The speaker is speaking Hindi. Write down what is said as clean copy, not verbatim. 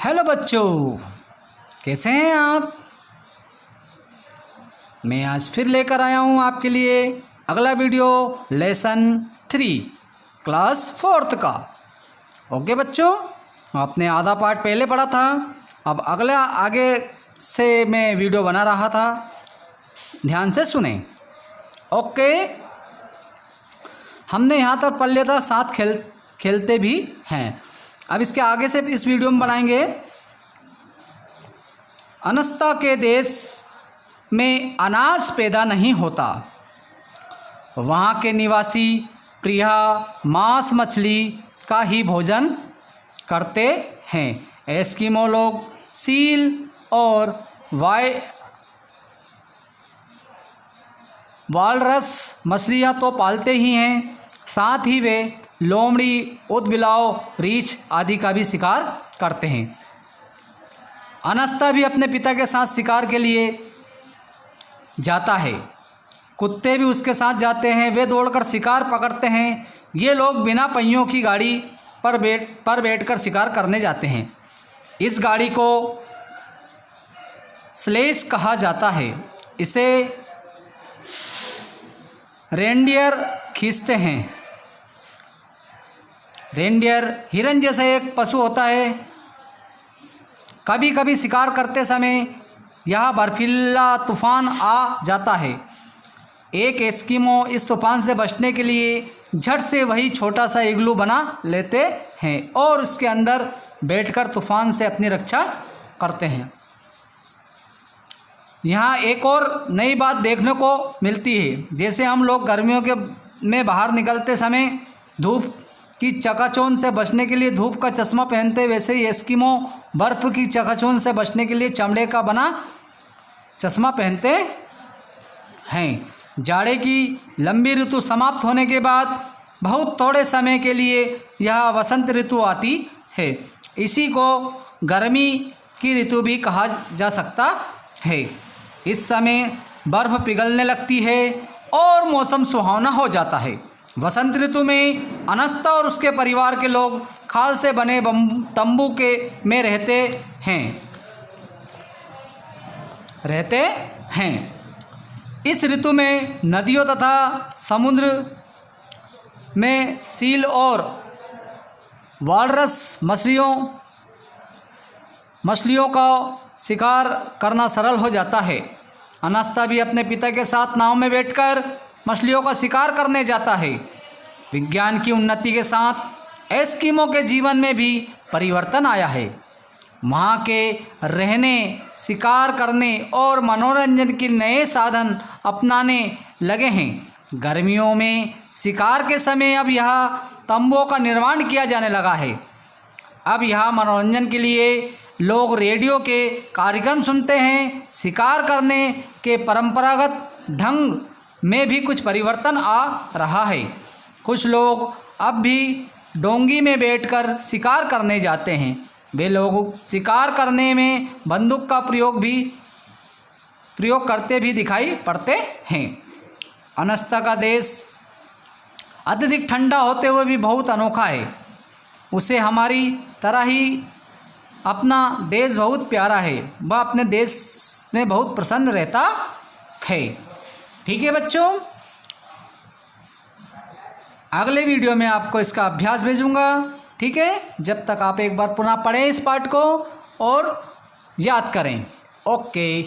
हेलो बच्चों, कैसे हैं आप। मैं आज फिर लेकर आया हूं आपके लिए अगला वीडियो लेसन 3 क्लास 4th का। ओके बच्चों, आपने आधा पार्ट पहले पढ़ा था, अब अगला आगे से मैं वीडियो बना रहा था, ध्यान से सुने। ओके, हमने यहाँ तक पढ़ लिया था, साथ खेलते भी हैं। अब इसके आगे से इस वीडियो में बनाएंगे। अनस्ता के देश में अनाज पैदा नहीं होता, वहाँ के निवासी प्रिया मांस मछली का ही भोजन करते हैं। एस्किमो लोग सील और वालरस मछलियाँ तो पालते ही हैं, साथ ही वे लोमड़ी, ऊदबिलाव, रीछ आदि का भी शिकार करते हैं। अनस्ता भी अपने पिता के साथ शिकार के लिए जाता है, कुत्ते भी उसके साथ जाते हैं, वे दौड़कर शिकार पकड़ते हैं। ये लोग बिना पहियों की गाड़ी पर बैठकर शिकार करने जाते हैं। इस गाड़ी को स्लेज कहा जाता है, इसे रेंडियर खींचते हैं। रेंडियर हिरन जैसा एक पशु होता है। कभी कभी शिकार करते समय यह बर्फीला तूफान आ जाता है। एक एस्किमो इस तूफान से बचने के लिए झट से वही छोटा सा इग्लू बना लेते हैं और उसके अंदर बैठकर तूफान से अपनी रक्षा करते हैं। यहाँ एक और नई बात देखने को मिलती है। जैसे हम लोग गर्मियों के में बाहर निकलते समय धूप की चकाचौंध से बचने के लिए धूप का चश्मा पहनते, वैसे ही एस्किमो बर्फ़ की चकाचौंध से बचने के लिए चमड़े का बना चश्मा पहनते हैं। जाड़े की लंबी ऋतु समाप्त होने के बाद बहुत थोड़े समय के लिए यह वसंत ऋतु आती है। इसी को गर्मी की ऋतु भी कहा जा सकता है। इस समय बर्फ़ पिघलने लगती है और मौसम सुहावना हो जाता है। वसंत ऋतु में अनस्ता और उसके परिवार के लोग खाल से बने तंबू में रहते हैं। इस ऋतु में नदियों तथा समुद्र में सील और वालरस मछलियों का शिकार करना सरल हो जाता है। अनस्ता भी अपने पिता के साथ नाव में बैठकर मछलियों का शिकार करने जाता है। विज्ञान की उन्नति के साथ एस्किमो के जीवन में भी परिवर्तन आया है। वहाँ के रहने, शिकार करने और मनोरंजन के नए साधन अपनाने लगे हैं। गर्मियों में शिकार के समय अब यहाँ तंबुओं का निर्माण किया जाने लगा है। अब यहाँ मनोरंजन के लिए लोग रेडियो के कार्यक्रम सुनते हैं। शिकार करने के परंपरागत ढंग में भी कुछ परिवर्तन आ रहा है। कुछ लोग अब भी डोंगी में बैठकर शिकार करने जाते हैं। वे लोग शिकार करने में बंदूक का प्रयोग करते भी दिखाई पड़ते हैं। अनस्ता का देश अत्यधिक ठंडा होते हुए भी बहुत अनोखा है। उसे हमारी तरह ही अपना देश बहुत प्यारा है। वह अपने देश में बहुत प्रसन्न रहता है। ठीक है बच्चों, अगले वीडियो में आपको इसका अभ्यास भेजूंगा। ठीक है, जब तक आप एक बार पुनः पढ़ें इस पाठ को और याद करें। ओके।